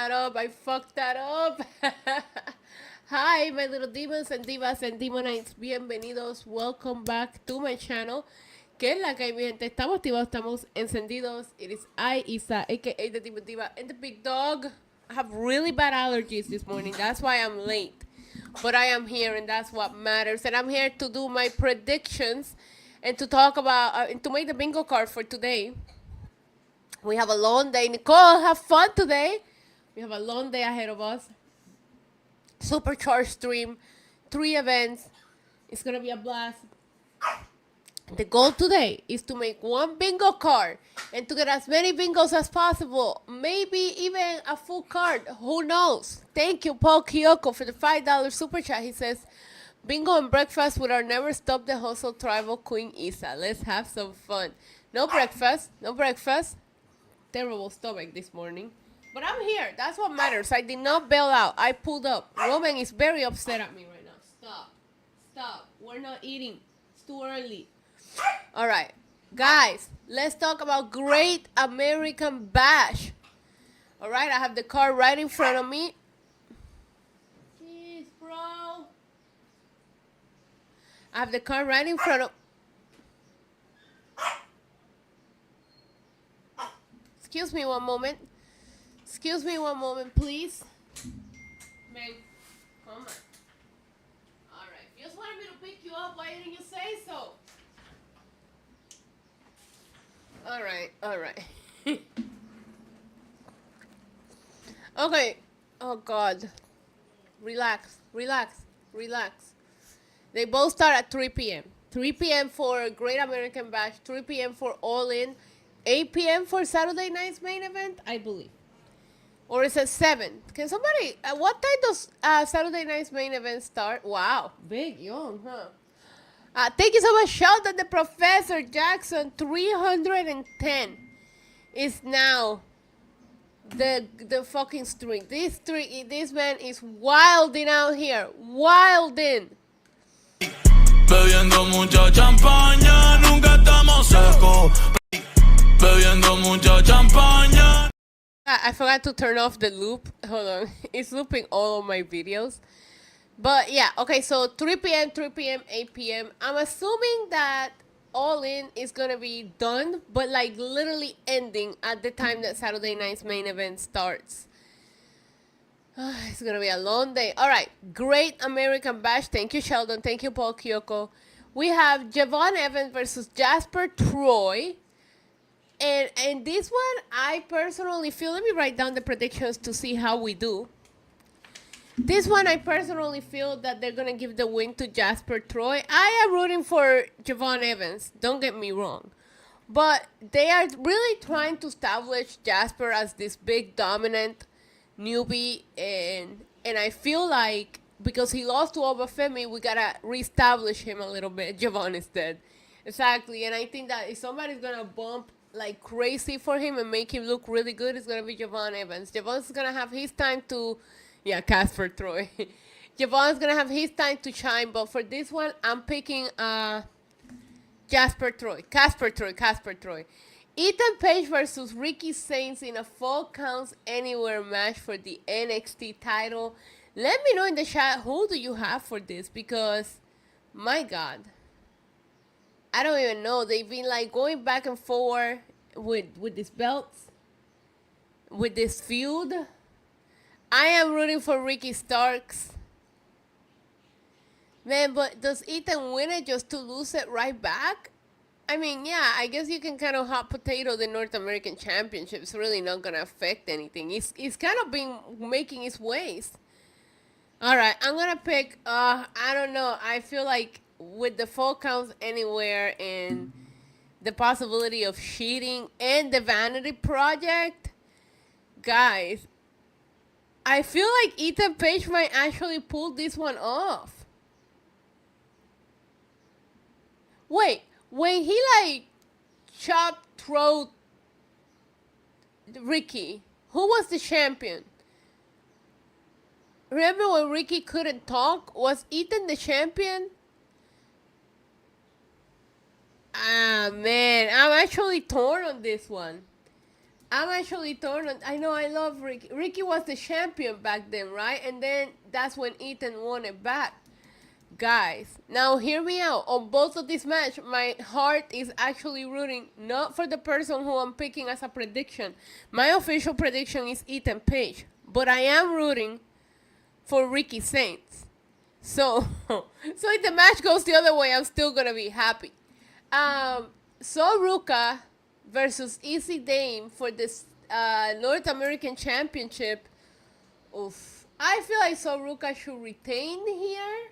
that up. I fucked that up. Hi, my little demons and divas and demonites. Bienvenidos. Welcome back to my channel. ¿Qué es la que hay, mi gente? Estamos activados, estamos encendidos. It is I, Isa, aka the Demon Diva, and the big dog. I have really bad allergies this morning. That's why I'm late. But I am here, and that's what matters. And I'm here to do my predictions and to talk about, and to make the bingo card for today. We have a long day. Nicole, have fun today. We have a long day ahead of us. Supercharged stream, 3 events. It's going to be a blast. The goal today is to make one bingo card and to get as many bingos as possible. Maybe even a full card. Who knows? Thank you, Paul Kyoko, for the $5 super chat. He says, bingo and breakfast with our never stop the hustle tribal queen Isa. Let's have some fun. No breakfast. No breakfast. Terrible stomach this morning. But I'm here. That's what matters. I did not bail out. I pulled up. Roman is very upset at me right now. Stop. Stop. We're not eating. It's too early. All right. Guys, let's talk about Great American Bash. All right. I have the card right in front of me. Jeez, bro. I have the card right in front of... Excuse me one moment. Excuse me one moment, please. Man, come on. All right. Just wanted me to pick you up. Why didn't you say so? All right. All right. Okay. Oh, God. Relax. Relax. Relax. They both start at 3 p.m. 3 p.m. for Great American Bash, 3 p.m. for All In, 8 p.m. for Saturday night's main event, I believe. Or is it 7? Can somebody, what time does Saturday night's main event start? Wow, big, young, huh? Thank you so much, Sheldon the Professor Jackson. 310 is now the fucking streak. This man is wilding out here. Wilding. Bebiendo mucha champaña, nunca estamos secos. Bebiendo mucha champaña. I forgot to turn off the loop. Hold on. It's looping all of my videos. But yeah, okay, so 3 p.m., 3 p.m., 8 p.m. I'm assuming that All In is gonna be done, but like literally ending at the time that Saturday night's main event starts. It's gonna be a long day. All right, Great American Bash. Thank you, Sheldon. Thank you, Paul Kyoko. We have Javon Evans versus Jasper Troy. And this one, I personally feel, let me write down the predictions to see how we do. This one, I personally feel that they're going to give the win to Jasper Troy. I am rooting for Javon Evans, don't get me wrong. But they are really trying to establish Jasper as this big, dominant newbie. And I feel like because he lost to Obafemi, we got to reestablish him a little bit. Javon is dead. Exactly. And I think that if somebody's going to bump like crazy for him and make him look really good, it's going to be Javon Evans. Javon's going to have his time to... Yeah, Casper Troy. Javon's going to have his time to shine, but for this one, I'm picking Jasper Troy. Casper Troy. Ethan Page versus Ricky Saints in a 4 counts anywhere match for the NXT title. Let me know in the chat, who do you have for this? Because, my God, I don't even know. They've been like going back and forth with these belts, with this feud. I am rooting for Ricky Starks. Man, but does Ethan win it just to lose it right back? I mean, yeah, I guess you can kind of hot potato the North American Championship. It's really not going to affect anything. It's kind of been making its ways. All right, I'm going to pick, I don't know. I feel like with the 4 counts anywhere and the possibility of cheating and the Vanity Project, guys, I feel like Ethan Page might actually pull this one off. Wait, when he like chopped throat Ricky, who was the champion? Remember when Ricky couldn't talk? Was Ethan the champion? Ah, man, I'm actually torn on this one. I know I love Ricky. Ricky was the champion back then, right? And then that's when Ethan won it back. Guys, now hear me out. On both of these matches, my heart is actually rooting not for the person who I'm picking as a prediction. My official prediction is Ethan Page. But I am rooting for Ricky Saints. So if the match goes the other way, I'm still going to be happy. Ruka versus Easy Dame for this North American Championship. Oof. I feel like Ruka should retain here.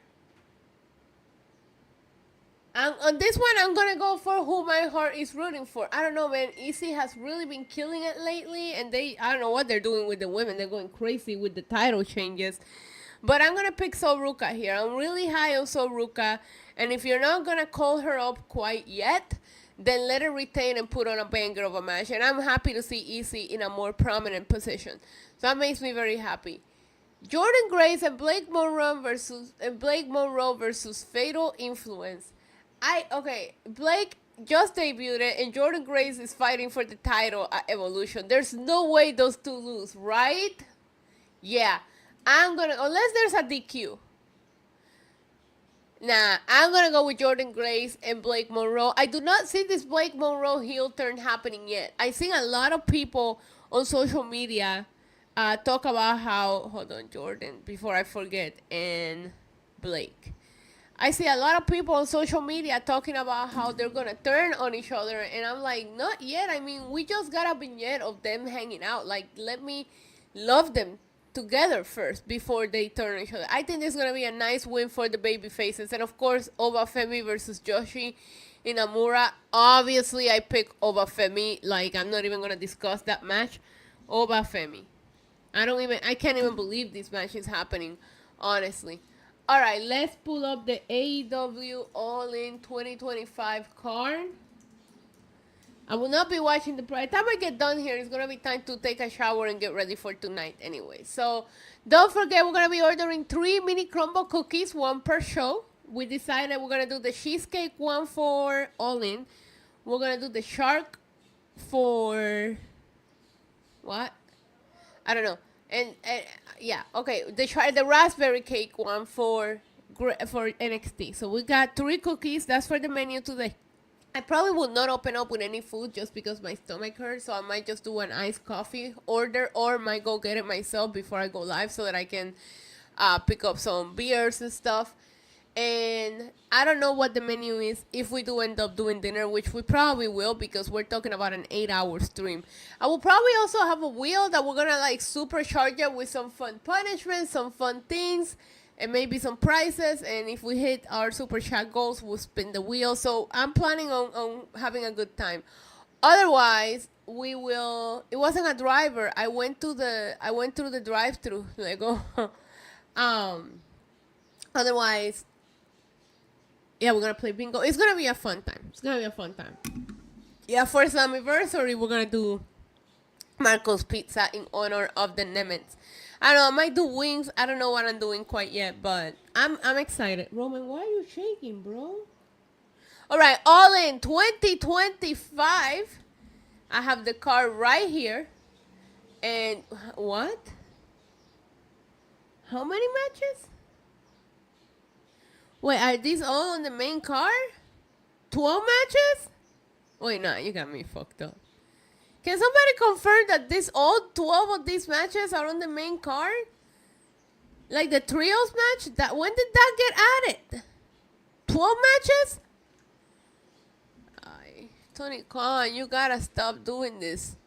And on this one, I'm going to go for who my heart is rooting for. I don't know, man. Easy has really been killing it lately. And I don't know what they're doing with the women. They're going crazy with the title changes. But I'm going to pick Ruka here. I'm really high on Ruka. And if you're not going to call her up quite yet, then let her retain and put on a banger of a match. And I'm happy to see Easy in a more prominent position. So that makes me very happy. Jordan Grace and Blake Monroe versus Fatal Influence. Blake just debuted it, and Jordan Grace is fighting for the title at Evolution. There's no way those two lose, right? Yeah. Unless there's a DQ. Nah, I'm going to go with Jordan Grace and Blake Monroe. I do not see this Blake Monroe heel turn happening yet. I've seen a lot of people on social media talk about how... Hold on, Jordan, before I forget. And Blake. I see a lot of people on social media talking about how they're going to turn on each other. And I'm like, not yet. I mean, we just got a vignette of them hanging out. Like, let me love them together first before they turn each other. I think this is gonna be a nice win for the baby faces, and of course, Obafemi versus Joshi Inamura. Obviously, I pick Obafemi. Like, I'm not even gonna discuss that match. Obafemi. I can't even believe this match is happening, honestly. All right, let's pull up the AEW All In 2025 card. I will not be watching by the time I get done here, it's going to be time to take a shower and get ready for tonight anyway. So don't forget, we're going to be ordering 3 mini crumble cookies, 1 per show. We decided we're going to do the cheesecake one for All In. We're going to do the shark for... what? I don't know. And yeah, okay. The raspberry cake one for NXT. So we got 3 cookies. That's for the menu today. I probably will not open up with any food just because my stomach hurts. So I might just do an iced coffee order, or might go get it myself before I go live so that I can pick up some beers and stuff. And I don't know what the menu is if we do end up doing dinner, which we probably will because we're talking about an 8-hour stream. I will probably also have a wheel that we're gonna like supercharge it with some fun punishments, some fun things, and maybe some prizes. And if we hit our super chat goals, we'll spin the wheel. So I'm planning on having a good time. Otherwise, we will. It wasn't a driver. I went through the drive-through. Like, otherwise. Yeah, we're going to play bingo. It's going to be a fun time. Yeah, for some anniversary, we're going to do Marco's Pizza in honor of the Nemets. I don't know, I might do wings. I don't know what I'm doing quite yet, but I'm excited. Roman, why are you shaking, bro? All right, All In 2025. I have the card right here. And what? How many matches? Wait, are these all on the main card? 12 matches? Wait, nah, you got me fucked up. Can somebody confirm that all 12 of these matches are on the main card? Like the trios match? When did that get added? 12 matches? Tony Khan, you gotta stop doing this.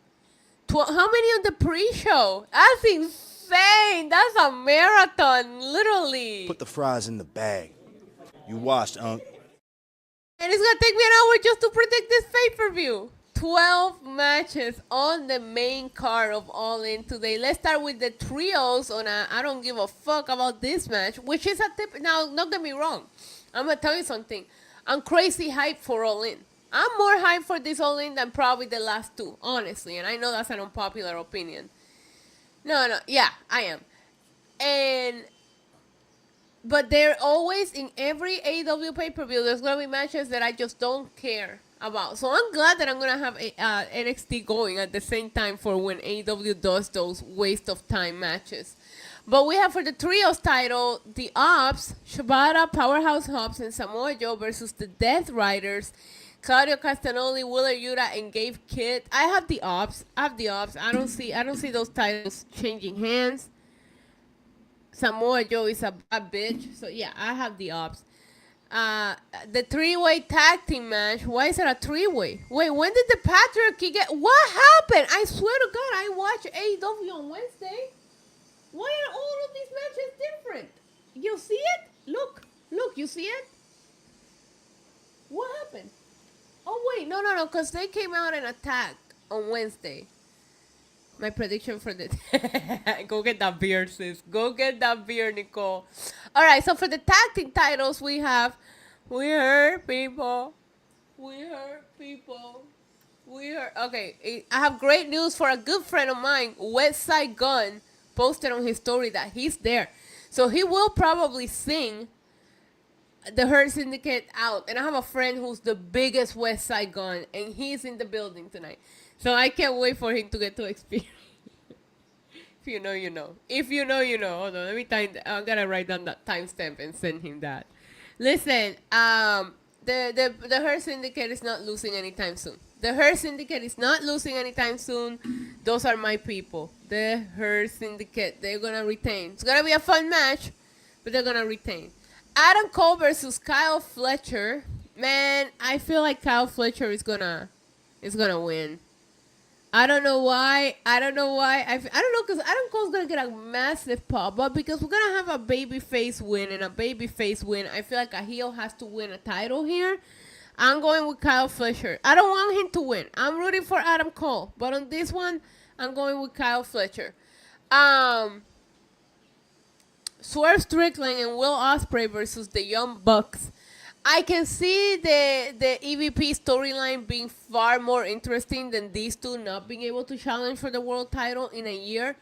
How many on the pre-show? That's insane. That's a marathon, literally. Put the fries in the bag. You washed, Unc. And it's gonna take me an hour just to predict this pay-per-view. 12 matches on the main card of All In today. Let's start with the trios on I don't give a fuck about this match, which is a tip. Now, don't get me wrong. I'm gonna tell you something. I'm crazy hyped for All In. I'm more hyped for this All In than probably the last 2, honestly. And I know that's an unpopular opinion. No, yeah, I am. But they're always, in every AEW pay-per-view, there's going to be matches that I just don't care about. So I'm glad that I'm going to have NXT going at the same time for when AEW does those waste of time matches. But we have for the trios title, the Ops, Shibata, Powerhouse Hobbs, and Samoa Joe versus the Death Riders, Claudio Castagnoli, Wheeler Yuta, and Gabe Kidd. I have the Ops. I don't see those titles changing hands. Samoa Joe is a bad bitch. So, yeah, I have the Ops. The 3-way tag team match. Why is it a 3-way? Wait, when did the patriarchy get... What happened? I swear to God, I watched AEW on Wednesday. Why are all of these matches different? You see it? Look, you see it? What happened? Oh, wait, no, because they came out and attacked on Wednesday. My prediction for the... Go get that beer, sis. Go get that beer, Nicole. All right, so for the tag team titles, we have... We Hurt People. Okay, I have great news for a good friend of mine. Westside Gunn posted on his story that he's there. So he will probably sing the Hurt Syndicate out. And I have a friend who's the biggest Westside Gunn, and he's in the building tonight. So I can't wait for him to get to experience. If you know, you know. If you know, you know. Hold on, let me I'm gonna write down that timestamp and send him that. Listen, the Hurt Syndicate is not losing anytime soon. The Hurt Syndicate is not losing anytime soon. Those are my people. The Hurt Syndicate, they're gonna retain. It's gonna be a fun match, but they're gonna retain. Adam Cole versus Kyle Fletcher. Man, I feel like Kyle Fletcher is gonna win. I don't know why. I don't know because Adam Cole's gonna get a massive pop, but because we're gonna have a babyface win and a babyface win, I feel like a heel has to win a title here. I'm going with Kyle Fletcher. I don't want him to win. I'm rooting for Adam Cole, but on this one, I'm going with Kyle Fletcher. Swerve Strickland and Will Ospreay versus the Young Bucks. I can see the EVP storyline being far more interesting than these two not being able to challenge for the world title in a year.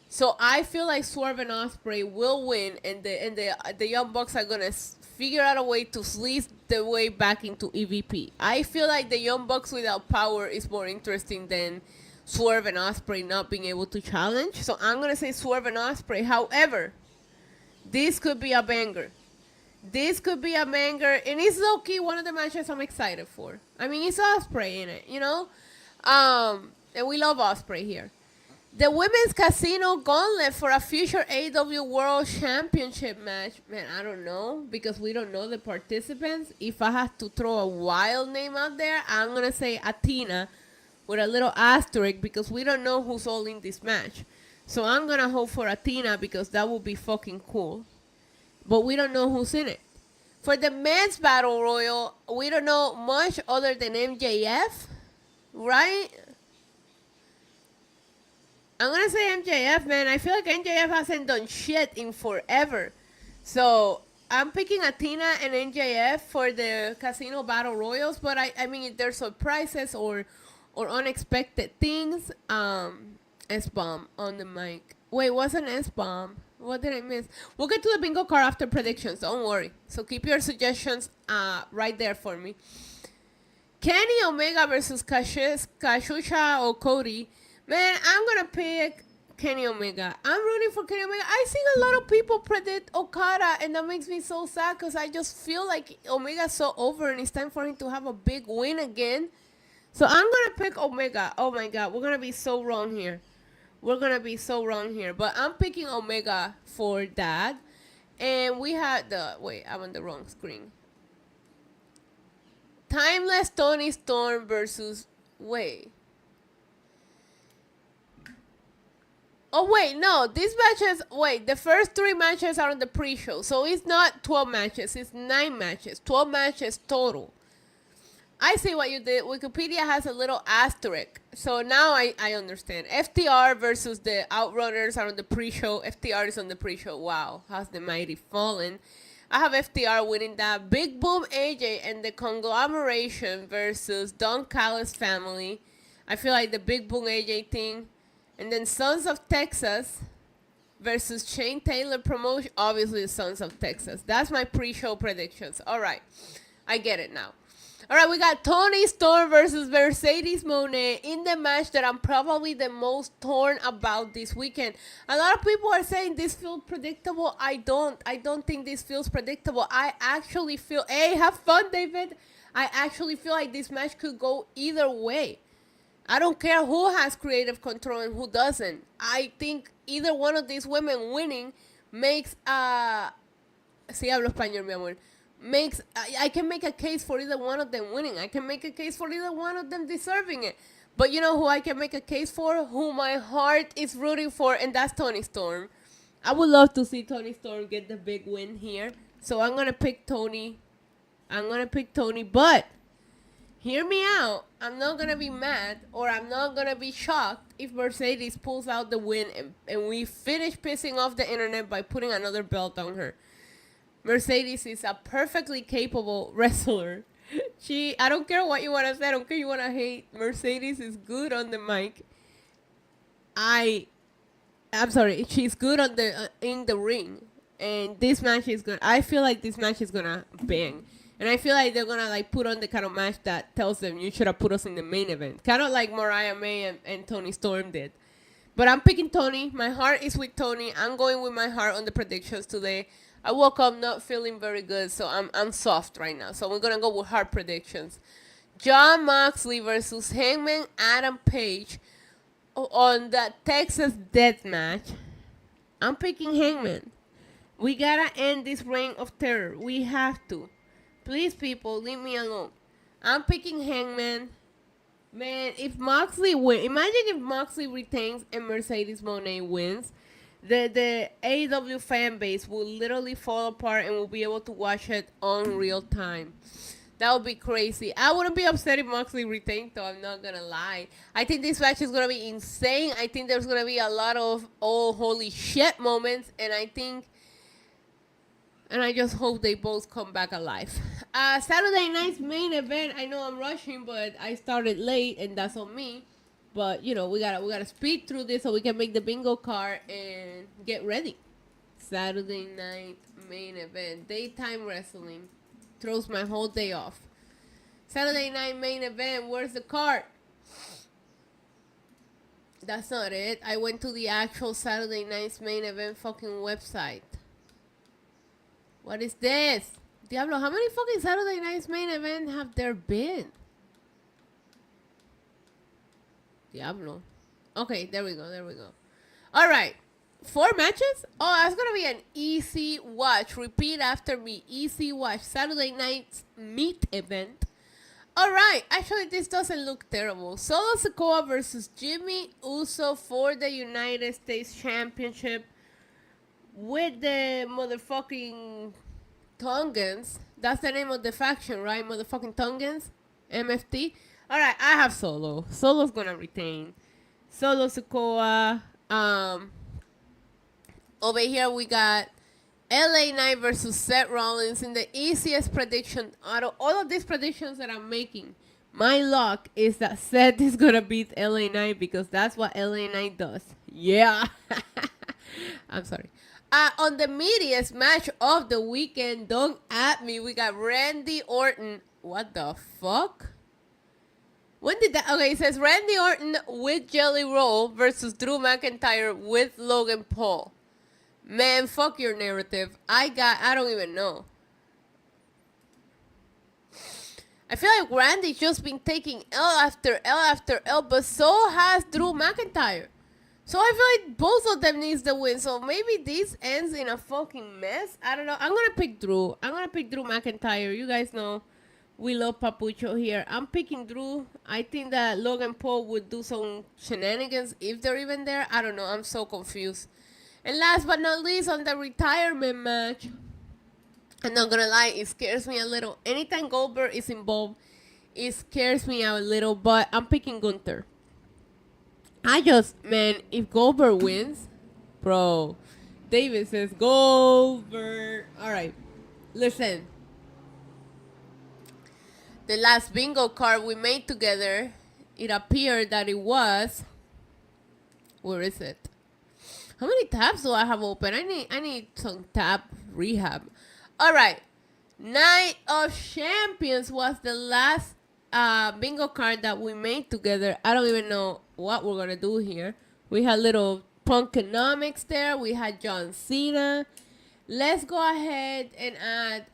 So I feel like Swerve and Ospreay will win, and the Young Bucks are gonna figure out a way to sleaze the way back into EVP. I feel like the Young Bucks without power is more interesting than Swerve and Ospreay not being able to challenge. So I'm gonna say Swerve and Ospreay. However, this could be a banger. This could be a banger, and it's low-key one of the matches I'm excited for. I mean, it's Ospreay in it, you know? And we love Ospreay here. The Women's Casino Gauntlet for a future AEW World Championship match. Man, I don't know, because we don't know the participants. If I have to throw a wild name out there, I'm going to say Athena with a little asterisk, because we don't know who's all in this match. So I'm going to hope for Athena, because that would be fucking cool. But we don't know who's in it. For the men's battle royal, we don't know much other than MJF, right? I'm going to say MJF, man. I feel like MJF hasn't done shit in forever. So I'm picking Athena and MJF for the Casino Battle Royals. But I mean, if there's surprises or unexpected things, S-Bomb on the mic. Wait, wasn't S-Bomb? What did I miss? We'll get to the bingo card after predictions. Don't worry. So keep your suggestions right there for me. Kenny Omega versus Kazuchika Okada. Man, I'm going to pick Kenny Omega. I'm rooting for Kenny Omega. I seen a lot of people predict Okada, and that makes me so sad because I just feel like Omega's so over, and it's time for him to have a big win again. So I'm going to pick Omega. Oh, my God. We're going to be so wrong here. We're going to be so wrong here. But I'm picking Omega for that. And we had the... Wait, I'm on the wrong screen. Timeless Toni Storm versus... Wait. Oh, wait, no. These matches... Wait, the first 3 matches are on the pre-show. So it's not 12 matches. It's 9 matches. 12 matches total. I see what you did. Wikipedia has a little asterisk. So now I understand. FTR versus the Outrunners are on the pre-show. FTR is on the pre-show. Wow. Has the mighty fallen. I have FTR winning that. Big Boom AJ and the Conglomeration versus Don Callis family. I feel like the Big Boom AJ thing. And then Sons of Texas versus Shane Taylor promotion. Obviously, the Sons of Texas. That's my pre-show predictions. All right. I get it now. All right, we got Toni Storm versus Mercedes Moné in the match that I'm probably the most torn about this weekend. A lot of people are saying this feels predictable. I don't think this feels predictable. I actually feel, hey, have fun, David. I actually feel like this match could go either way. I don't care who has creative control and who doesn't. I think either one of these women winning makes, sí hablo español, mi amor. I can make a case for either one of them winning. I can make a case for either one of them deserving it. But you know who I can make a case for? Who my heart is rooting for, and that's Toni Storm. I would love to see Toni Storm get the big win here. So I'm going to pick Toni. But hear me out. I'm not going to be mad or I'm not going to be shocked if Mercedes pulls out the win and we finish pissing off the internet by putting another belt on her. Mercedes is a perfectly capable wrestler. I don't care what you want to say. I don't care you want to hate. Mercedes is good on the mic. I'm sorry. She's good on in the ring. And this match is good. I feel like this match is going to bang. And I feel like they're going to like put on the kind of match that tells them you should have put us in the main event. Kind of like Mariah May and Toni Storm did. But I'm picking Toni. My heart is with Toni. I'm going with my heart on the predictions today. I woke up not feeling very good, so I'm soft right now. So we're going to go with hard predictions. Jon Moxley versus Hangman Adam Page on the Texas Death Match. I'm picking Hangman. We got to end this reign of terror. We have to. Please, people, leave me alone. I'm picking Hangman. Man, if Moxley win, imagine if Moxley retains and Mercedes Moné wins, the AEW fan base will literally fall apart and we'll be able to watch it on real time. That would be crazy. I wouldn't be upset if Moxley retained, though. I'm not gonna lie. I think this match is gonna be insane. I think there's gonna be a lot of oh holy shit moments, and I just hope they both come back alive. Saturday night's main event. I know I'm rushing, but I started late, and that's on me. But you know, we gotta speed through this so we can make the bingo card and get ready. Saturday night main event, daytime wrestling, throws my whole day off. Saturday night main event. Where's the card? That's not it. I went to the actual Saturday night's main event fucking website. What is this? Diablo, how many fucking Saturday night's main event have there been? Diablo. Okay, there we go. All right. 4 matches? Oh, that's going to be an easy watch. Repeat after me. Easy watch. Saturday night's meat event. All right. Actually, this doesn't look terrible. Solo Sikoa versus Jimmy Uso for the United States Championship with the motherfucking Tongans. That's the name of the faction, right? Motherfucking Tongans. MFT. All right. I have Solo. Solo's going to retain. Solo Sikoa. Over here we got LA Knight versus Seth Rollins in the easiest prediction out of all of these predictions that I'm making. My luck is that Seth is gonna beat LA Knight because that's what LA Knight does. Yeah. I'm sorry. On the meatiest match of the weekend, don't at me. We got Randy Orton. What the fuck? When did that? Okay, it says Randy Orton with Jelly Roll versus Drew McIntyre with Logan Paul. Man, fuck your narrative. I don't even know. I feel like Randy's just been taking L after L after L, but so has Drew McIntyre. So I feel like both of them needs the win. So maybe this ends in a fucking mess. I don't know. I'm gonna pick Drew. I'm gonna pick Drew McIntyre. You guys know we love Papucho here. I'm picking Drew. I think that Logan Paul would do some shenanigans if they're even there. I don't know. I'm so confused. And last but not least, on the retirement match, I'm not gonna lie, it scares me a little. Anytime Goldberg is involved, it scares me a little, but I'm picking Gunther. Man, if Goldberg wins, bro, David says Goldberg. All right, listen. The last bingo card we made together, it appeared that it was, where is it? How many tabs do I have open? I need some tab rehab. All right. Night of Champions was the last bingo card that we made together. I don't even know what we're going to do here. We had little Punkonomics there. We had John Cena. Let's go ahead and add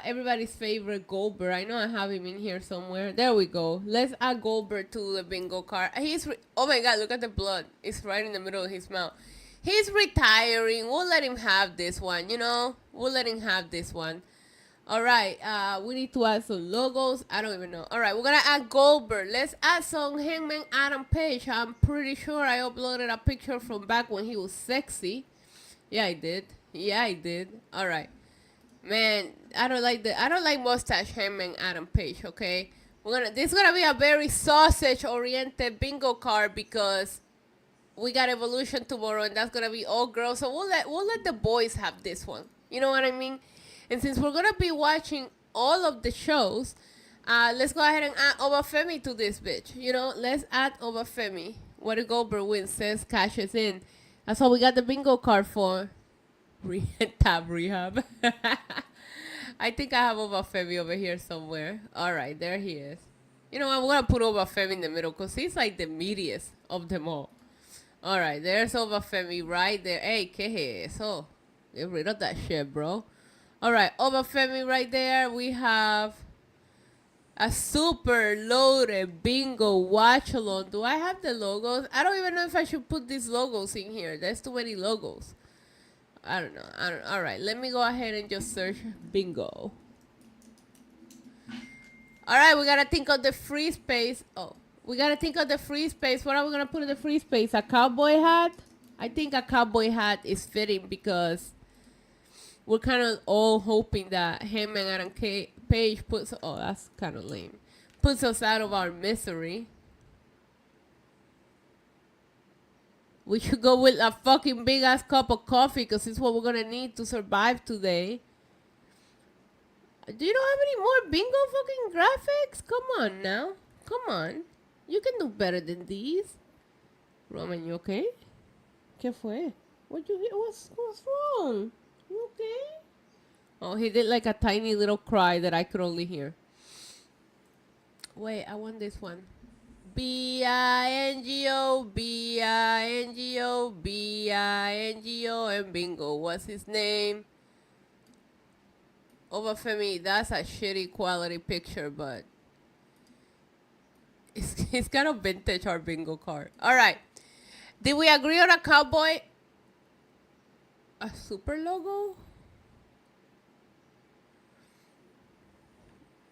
everybody's favorite Goldberg. I know I have him in here somewhere. There we go. Let's add Goldberg to the bingo card. Oh my God, look at the blood. It's right in the middle of his mouth. He's retiring. We'll let him have this one, you know? We'll let him have this one. All right. We need to add some logos. I don't even know. All right. We're going to add Goldberg. Let's add some Hangman Adam Page. I'm pretty sure I uploaded a picture from back when he was sexy. Yeah, I did. All right. Man, I don't like mustache Hangman Adam Page, okay? This is going to be a very sausage-oriented bingo card because we got Evolution tomorrow, and that's gonna be all girls. So we'll let the boys have this one. You know what I mean? And since we're gonna be watching all of the shows, let's go ahead and add Obafemi to this bitch. You know, let's add Obafemi. What a Goldberg wins says cashes in. That's what we got the bingo card for. Tab rehab. I think I have Obafemi over here somewhere. All right, there he is. You know, I'm gonna put Obafemi in the middle because he's like the meatiest of them all. All right, there's Obafemi right there. Hey, ¿qué es eso? Get rid of that shit, bro. All right, Obafemi right there. We have a super loaded bingo watch along. Do I have the logos? I don't even know if I should put these logos in here. There's too many logos. I don't know. All right, let me go ahead and just search bingo. All right, we got to think of the free space. Oh, We gotta think of the free space. What are we gonna put in the free space? A cowboy hat? I think a cowboy hat is fitting because we're kind of all hoping that him and Adam Page puts... Oh, that's kind of lame. Puts us out of our misery. We should go with a fucking big-ass cup of coffee because it's what we're gonna need to survive today. Do you don't have any more bingo fucking graphics? Come on now. Come on. You can do better than these. Roman, you okay? ¿Qué fue? What you hit? What's wrong? You okay? Oh, he did like a tiny little cry that I could only hear. Wait, I want this one. B-I-N-G-O, B-I-N-G-O, B-I-N-G-O, and bingo. What's his name? Obafemi, that's a shitty quality picture, but it's kind of vintage, our bingo card. All right. Did we agree on a cowboy? A super logo?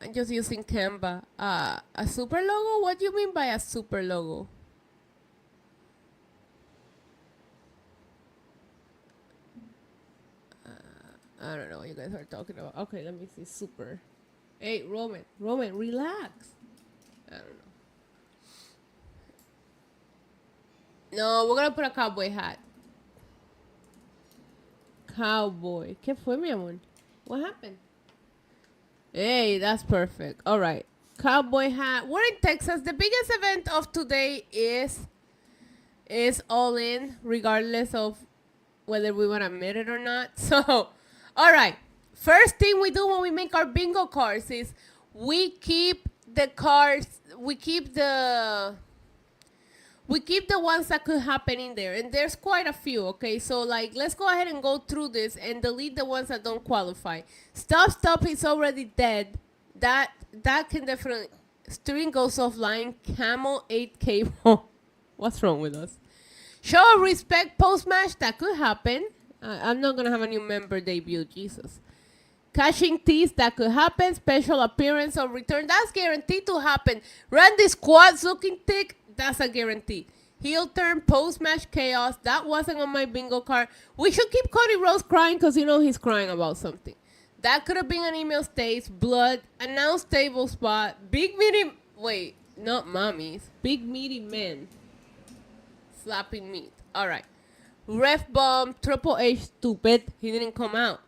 I'm just using Canva. A super logo? What do you mean by a super logo? I don't know what you guys are talking about. Okay, let me see. Super. Hey, Roman, relax. I don't know. No, we're gonna put a cowboy hat. Cowboy. ¿Qué fue, mi amor? What happened? Hey, that's perfect. All right. Cowboy hat. We're in Texas. The biggest event of today is All In, regardless of whether we want to admit it or not. So, all right. First thing we do when we make our bingo cards is we keep the cards, we keep the ones that could happen in there. And there's quite a few, okay? So, like, let's go ahead and go through this and delete the ones that don't qualify. Stop is already dead. That can definitely... String goes offline. Camel 8 cable. What's wrong with us? Show of respect post-match. That could happen. I'm not going to have a new member debut. Jesus. Cashing tees. That could happen. Special appearance on return. That's guaranteed to happen. Randy's quads looking thick. That's a guarantee. Heel turn, post-match chaos. That wasn't on my bingo card. We should keep Cody Rhodes crying because you know he's crying about something. That could have been an email states, blood, announced table spot, big meaty... Wait, not mommies. Big meaty men. Slapping meat. All right. Ref bomb, Triple H stupid. He didn't come out.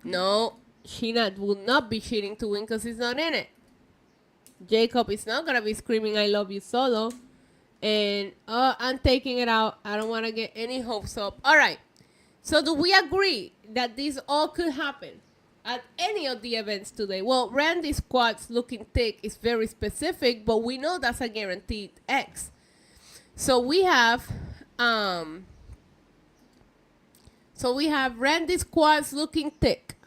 No, Sheena will not be cheating to win because he's not in it. Jacob is not going to be screaming, I love you solo. And I'm taking it out. I don't want to get any hopes up. All right. So do we agree that this all could happen at any of the events today? Well, Randy's quads looking thick is very specific, but we know that's a guaranteed X. So we have Randy's quads looking thick,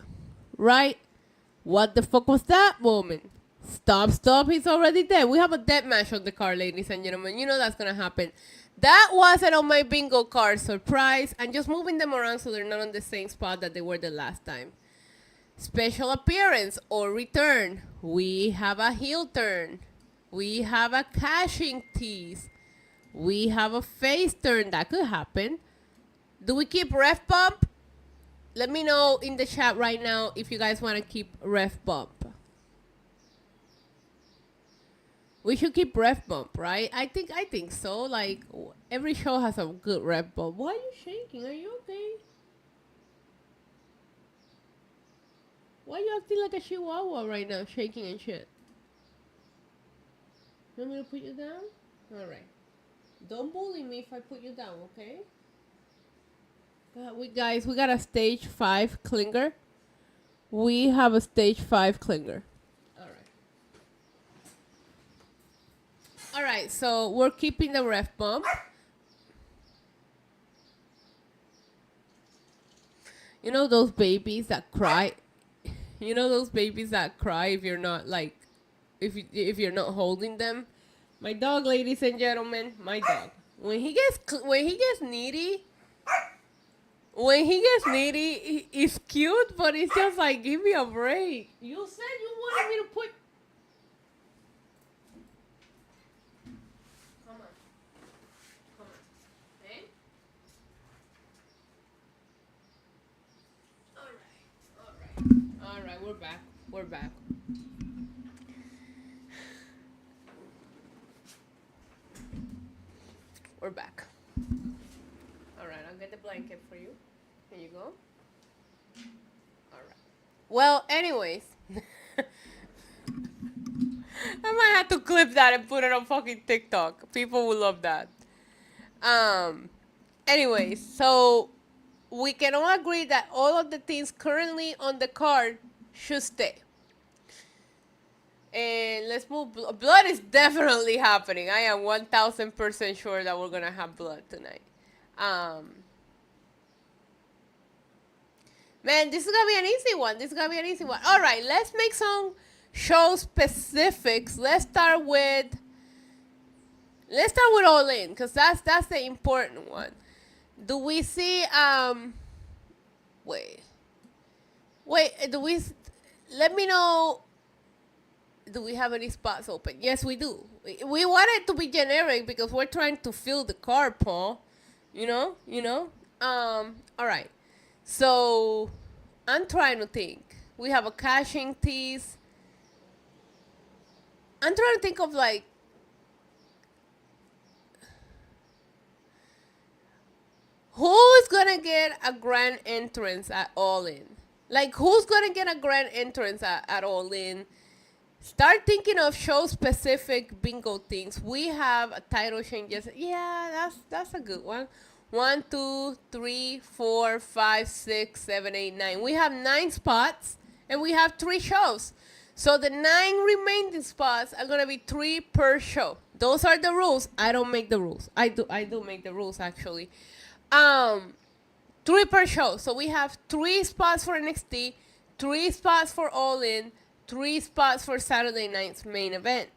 right? What the fuck was that moment? Stop, he's already dead. We have a dead match on the card, ladies and gentlemen. You know that's going to happen. That wasn't on my bingo card. Surprise. I'm just moving them around so they're not on the same spot that they were the last time. Special appearance or return. We have a heel turn. We have a cashing tease. We have a face turn. That could happen. Do we keep ref bump? Let me know in the chat right now if you guys want to keep ref bump. We should keep ref bump, right? I think so. Like, every show has a good ref bump. Why are you shaking? Are you okay? Why are you acting like a chihuahua right now, shaking and shit? You want me to put you down? All right. Don't bully me if I put you down, okay? We got a stage 5 clinger. We have a stage 5 clinger. All right, so we're keeping the ref bump. You know those babies that cry? You know those babies that cry if you're not like, if you're not holding them? My dog, ladies and gentlemen, my dog. When he gets needy, he's cute, but it's just like, give me a break. You said you wanted me to put... we're back. We're back. We're back. All right, I'll get the blanket for you. Here you go. All right. Well, anyways. I might have to clip that and put it on fucking TikTok. People will love that. Anyways, so we can all agree that all of the things currently on the card should stay. And let's move. Blood is definitely happening. I am 1000% sure that we're gonna have blood tonight. Man, this is gonna be an easy one. This is gonna be an easy one. All right, let's make some show specifics. Let's start with All In, because that's the important one. Do we see wait, let me know, do we have any spots open? Yes, we do. We want it to be generic because we're trying to fill the card, Paul. You know? All right. So, I'm trying to think. We have a cashing tease. I'm trying to think of, like, who is gonna get a grand entrance at All In? Like, who's gonna get a grand entrance at All In? Start thinking of show-specific bingo things. We have a title changes. Yeah, that's a good one. 1, 2, 3, 4, 5, 6, 7, 8, 9. We have 9 spots, and we have 3 shows. So the 9 remaining spots are gonna be 3 per show. Those are the rules. I don't make the rules. I do make the rules, actually. 3 per show. So we have 3 spots for NXT, 3 spots for All In, 3 spots for Saturday night's main event.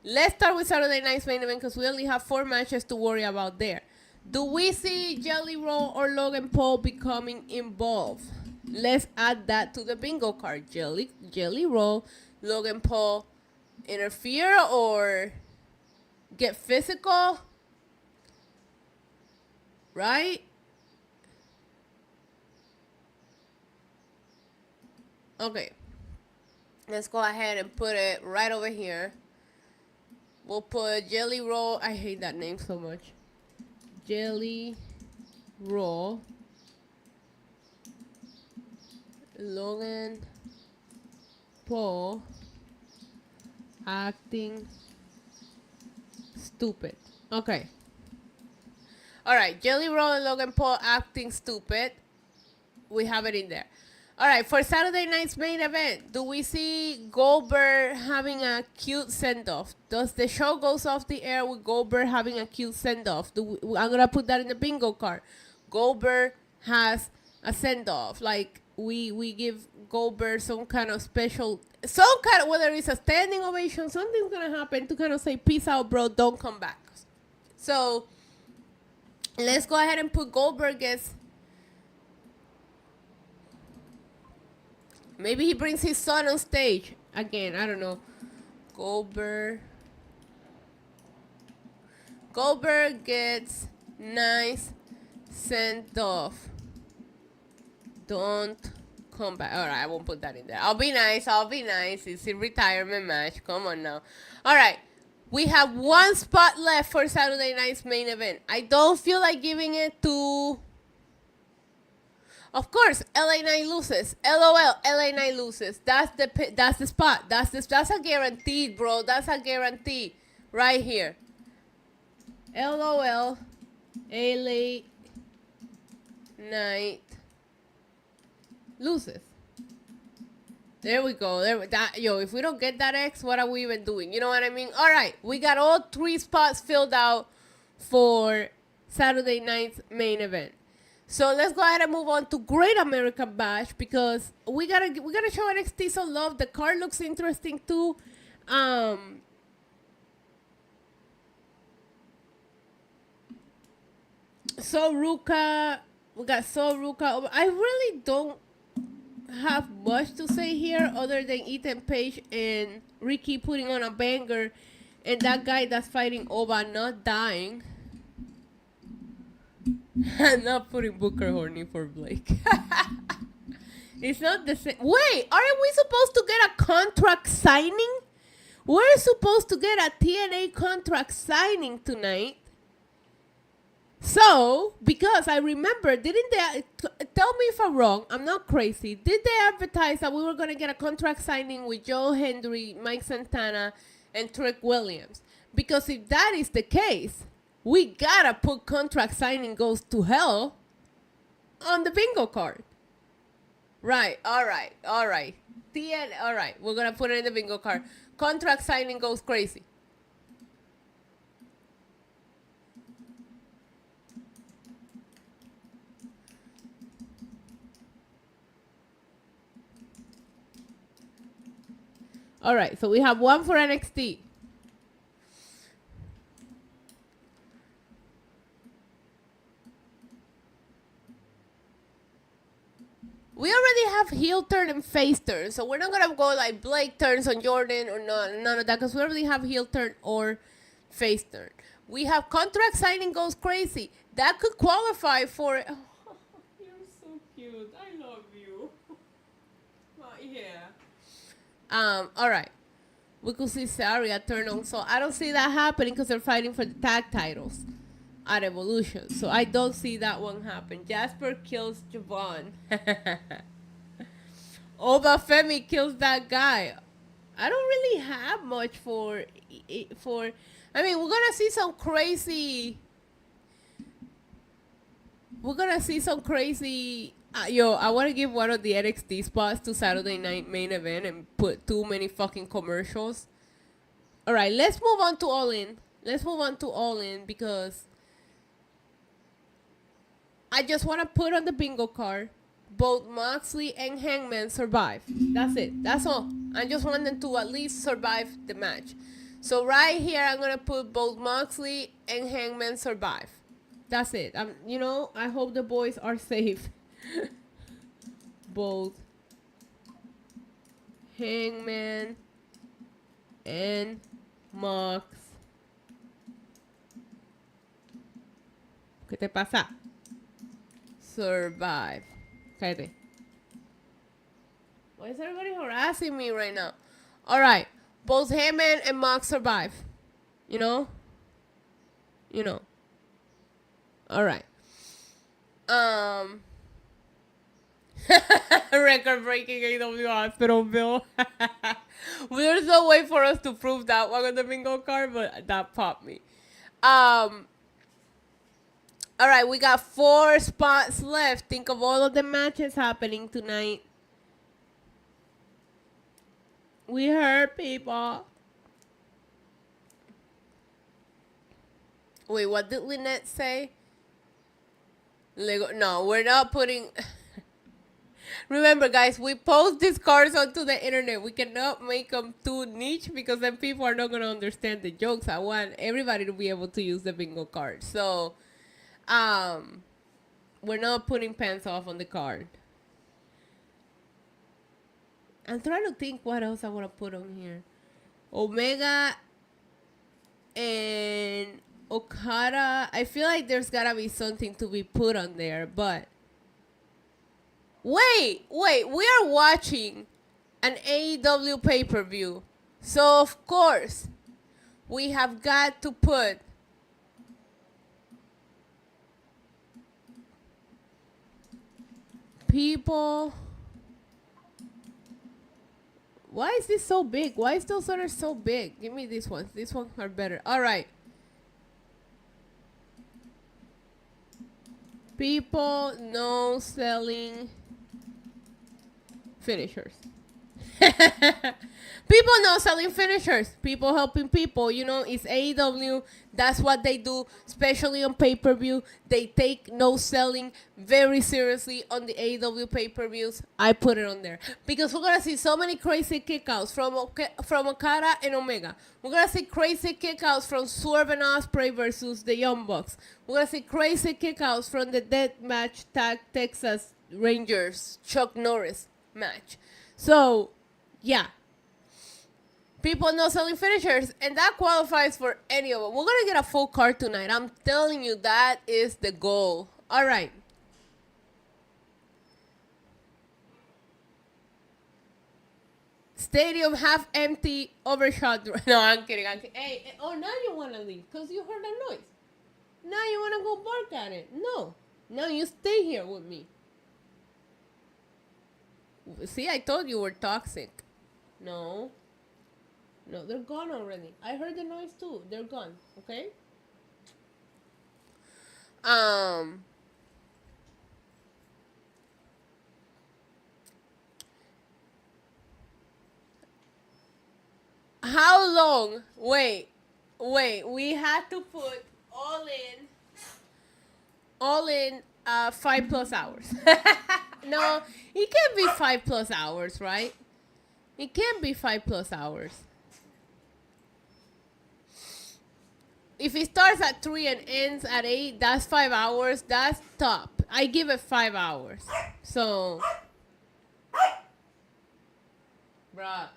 Let's start with Saturday night's main event because we only have 4 matches to worry about there. Do we see Jelly Roll or Logan Paul becoming involved? Let's add that to the bingo card. Jelly Roll, Logan Paul interfere or get physical? Right? Okay. Let's go ahead and put it right over here. We'll put Jelly Roll. I hate that name so much. Jelly Roll. Logan Paul acting stupid. Okay. Alright, Jelly Roll and Logan Paul acting stupid. We have it in there. Alright, for Saturday night's main event, do we see Goldberg having a cute send-off? Does the show goes off the air with Goldberg having a cute send-off? I'm going to put that in the bingo card. Goldberg has a send-off. Like, we give Goldberg some kind of special, whether it's a standing ovation, something's going to happen to kind of say, peace out, bro, don't come back. So, let's go ahead and put Goldberg as... Maybe he brings his son on stage again. I don't know. Goldberg gets nice sent off. Don't come back. All right, I won't put that in there. I'll be nice. It's a retirement match. Come on now. All right. We have 1 spot left for Saturday night's main event. I don't feel like giving it to... Of course, LA Knight loses. LOL, LA Knight loses. That's the spot. That's a guaranteed, bro. That's a guarantee right here. LOL, LA Knight loses. There we go. If we don't get that X, what are we even doing? You know what I mean? All right, we got all 3 spots filled out for Saturday night's main event. So let's go ahead and move on to Great American Bash because we gotta show NXT some love. The card looks interesting too. Ruka, we got Ruka. I really don't have much to say here other than Ethan Page and Ricky putting on a banger, and that guy that's fighting Oba not dying. Not putting Booker horny for Blake. It's not the same. Wait, aren't we supposed to get a contract signing? We're supposed to get a TNA contract signing tonight. So, because I remember, didn't they, tell me if I'm wrong, I'm not crazy, did they advertise that we were going to get a contract signing with Joe Hendry, Mike Santana, and Trick Williams? Because if that is the case, we got to put contract signing goes to hell on the bingo card. Right, all right. All right, we're going to put it in the bingo card. Contract signing goes crazy. All right, so we have one for NXT. We already have heel turn and face turn, so we're not going to go like Blake turns on Jordan or none of that, because we already have heel turn or face turn. We have contract signing goes crazy. That could qualify for... Oh, you're so cute. I love you. Yeah. All right. We could see Saria turn on. So I don't see that happening because they're fighting for the tag titles at Evolution. So I don't see that one happen. Jasper kills Xavant. Oba Femi kills that guy. I don't really have much for. I mean, we're gonna see some crazy. Yo, I want to give one of the NXT spots to Saturday Night Main Event and put too many fucking commercials. All right, let's move on to All In. Because I just want to put on the bingo card, both Moxley and Hangman survive. That's it. That's all. I just want them to at least survive the match. So right here, I'm going to put both Moxley and Hangman survive. That's it. I hope the boys are safe. Both Hangman and Mox. ¿Qué te pasa? Survive. Cállate. Why is everybody harassing me right now? All right. Both Hangman and Mox survive. You know. All right. Record-breaking AW hospital bill. There's no way for us to prove that one on the bingo card, but that popped me. All right, we got 4 spots left. Think of all of the matches happening tonight. We heard people. Wait, what did Lynette say? No, we're not putting... Remember, guys, we post these cards onto the internet. We cannot make them too niche because then people are not going to understand the jokes. I want everybody to be able to use the bingo card. So, we're not putting pants off on the card. I'm trying to think what else I want to put on here. Omega and Okada. I feel like there's got to be something to be put on there, but... Wait, we are watching an AEW pay-per-view. So, of course, we have got to put people. Why is this so big? Why is those others so big? Give me these ones. These ones are better. All right. People no selling finishers. People not selling finishers. People helping people. It's AEW. That's what they do, especially on pay-per-view. They take no selling very seriously on the AEW pay-per-views. I put it on there because we're gonna see so many crazy kickouts from Okada and Omega. We're gonna see crazy kickouts from Swerve and Ospreay versus the Young Bucks. We're gonna see crazy kickouts from the Deathmatch Tag Texas Rangers Chuck Norris match. So, yeah. People not selling finishers, and that qualifies for any of them. We're going to get a full card tonight. I'm telling you, that is the goal. All right. Stadium half empty, overshot. No, I'm kidding. Hey, oh, now you want to leave because you heard a noise. Now you want to go bark at it. No. No, you stay here with me. See, I told you we're toxic. No. No, they're gone already. I heard the noise too. They're gone. Okay? How long? Wait. We had to put all in 5+ hours. No, it can't be 5+ hours, right? It can't be 5+ hours. If it starts at 3 and ends at 8, that's 5 hours. That's top. I give it 5 hours. So, bruh.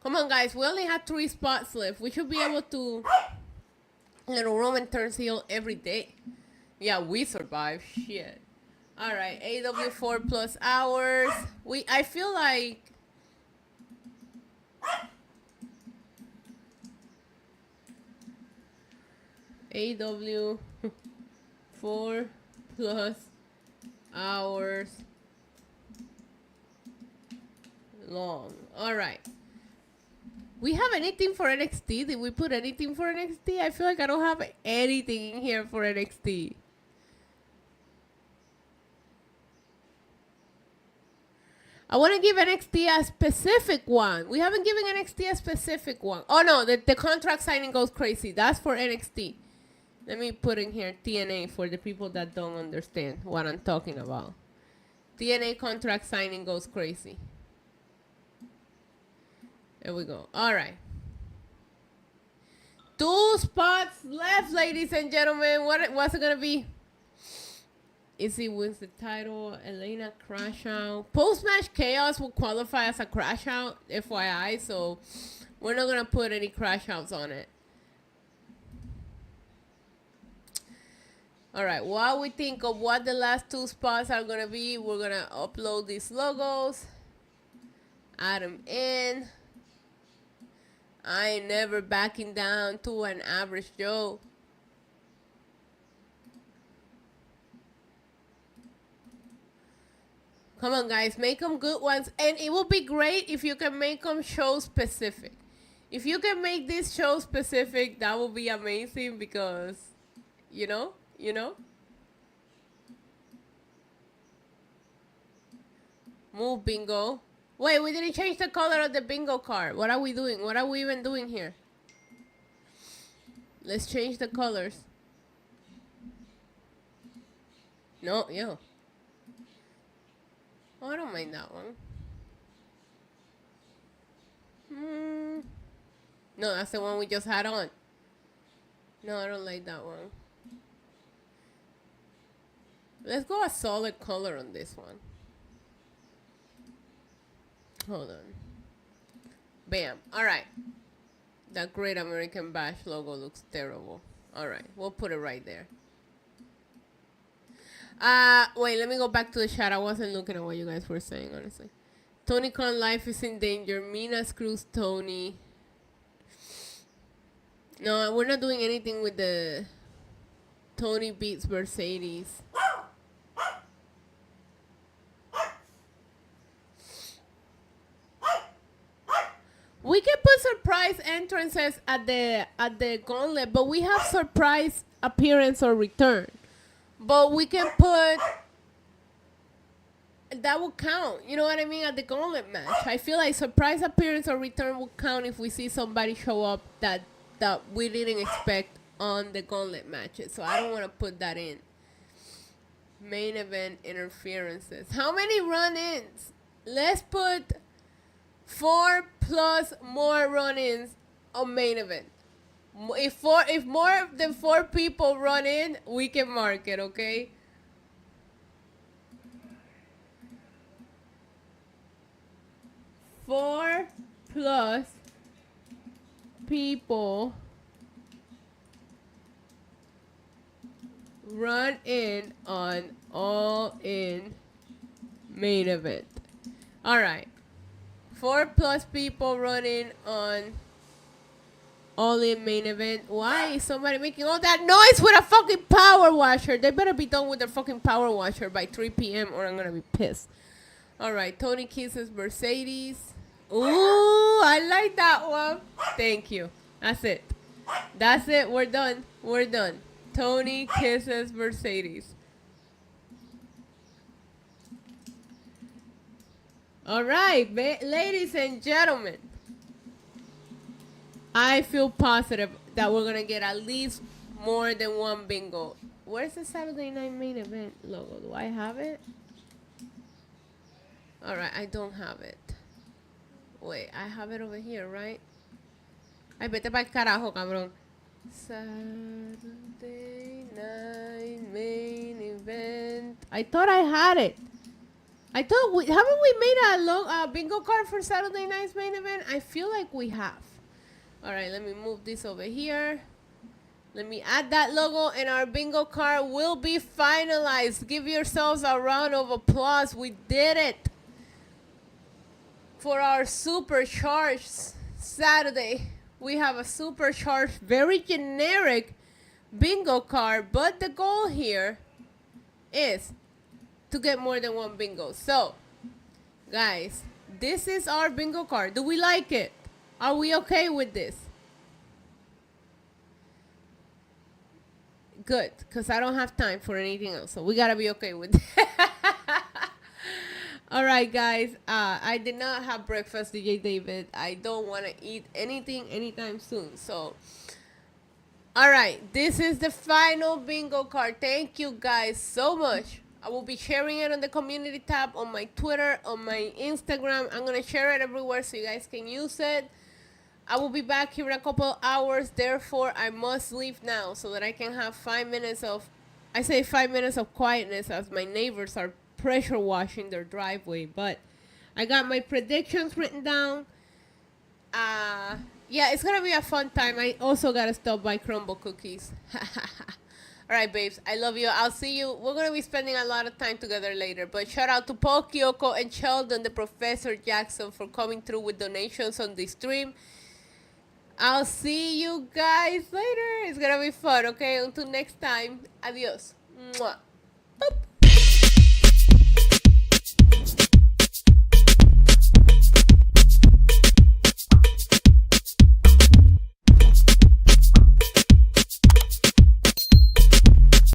Come on, guys. We only have 3 spots left. We should be able to little Roman turns heel every day. Yeah, we survive. Shit. All right. AW 4+ hours. I feel like AW 4+ hours long. All right. We have anything for NXT? Did we put anything for NXT? I feel like I don't have anything in here for NXT. I want to give NXT a specific one. We haven't given NXT a specific one. Oh, no. The contract signing goes crazy. That's for NXT. Let me put in here TNA for the people that don't understand what I'm talking about. TNA contract signing goes crazy. There we go. All right. 2 spots left, ladies and gentlemen. What's it going to be? Izzy wins the title. Elena crash out. Post-match chaos will qualify as a crash out, FYI. So we're not going to put any crash outs on it. All right. While we think of what the last 2 spots are going to be, we're going to upload these logos. Add them in. I ain't never backing down to an average Joe. Come on, guys. Make them good ones. And it will be great if you can make them show specific. If you can make this show specific, that will be amazing because, you know. Move, bingo. Wait, we didn't change the color of the bingo card. What are we doing? What are we even doing here? Let's change the colors. No, yo. Oh, I don't mind that one. No, that's the one we just had on. No, I don't like that one. Let's go a solid color on this one. Hold on. Bam. All right. That Great American Bash logo looks terrible. All right. We'll put it right there. Wait, let me go back to the chat. I wasn't looking at what you guys were saying, honestly. Tony Khan life is in danger. Mina screws Tony. No, we're not doing anything with the Tony beats Mercedes. We can put surprise entrances at the gauntlet, but we have surprise appearance or return. But we can put that will count. You know what I mean? At the gauntlet match, I feel like surprise appearance or return will count if we see somebody show up that we didn't expect on the gauntlet matches. So I don't want to put that in. Main event interferences. How many run-ins? Let's put 4 plus more run-ins on main event. If more than 4 people run in, we can mark it, okay? Four plus people run in on All In main event. All right. 4+ people running on only main event. Why is somebody making all that noise with a fucking power washer? They better be done with their fucking power washer by 3 p.m. or I'm gonna be pissed. Alright, Tony kisses Mercedes. Ooh, I like that one. Thank you. That's it. That's it. We're done. We're done. Tony kisses Mercedes. Alright, ladies and gentlemen. I feel positive that we're gonna get at least more than one bingo. Where's the Saturday Night Main Event logo? Do I have it? Alright, I don't have it. Wait, I have it over here, right? Ay, vete pa'l carajo, cabrón. Saturday Night Main Event. I thought I had it. I thought haven't we made a bingo card for Saturday Night's Main Event? I feel like we have. Alright, let me move this over here. Let me add that logo and our bingo card will be finalized. Give yourselves a round of applause. We did it. For our supercharged Saturday, we have a supercharged, very generic bingo card. But the goal here is to get more than one bingo. So, guys, this is our bingo card. Do we like it? Are we okay with this? Good, because I don't have time for anything else. So we got to be okay with it. All right, guys. I did not have breakfast, DJ David. I don't want to eat anything anytime soon. So, all right. This is the final bingo card. Thank you, guys, so much. I will be sharing it on the community tab, on my Twitter, on my Instagram. I'm going to share it everywhere so you guys can use it. I will be back here in a couple of hours. Therefore, I must leave now so that I can have 5 minutes of, I say 5 minutes of quietness as my neighbors are pressure washing their driveway. But I got my predictions written down. Yeah, it's going to be a fun time. I also got to stop by Crumble Cookies. All right, babes. I love you. I'll see you. We're going to be spending a lot of time together later. But shout out to Paul Kyoko and Sheldon, the Professor Jackson, for coming through with donations on this stream. I'll see you guys later. It's going to be fun, okay? Until next time. Adios. Mwah. Boop.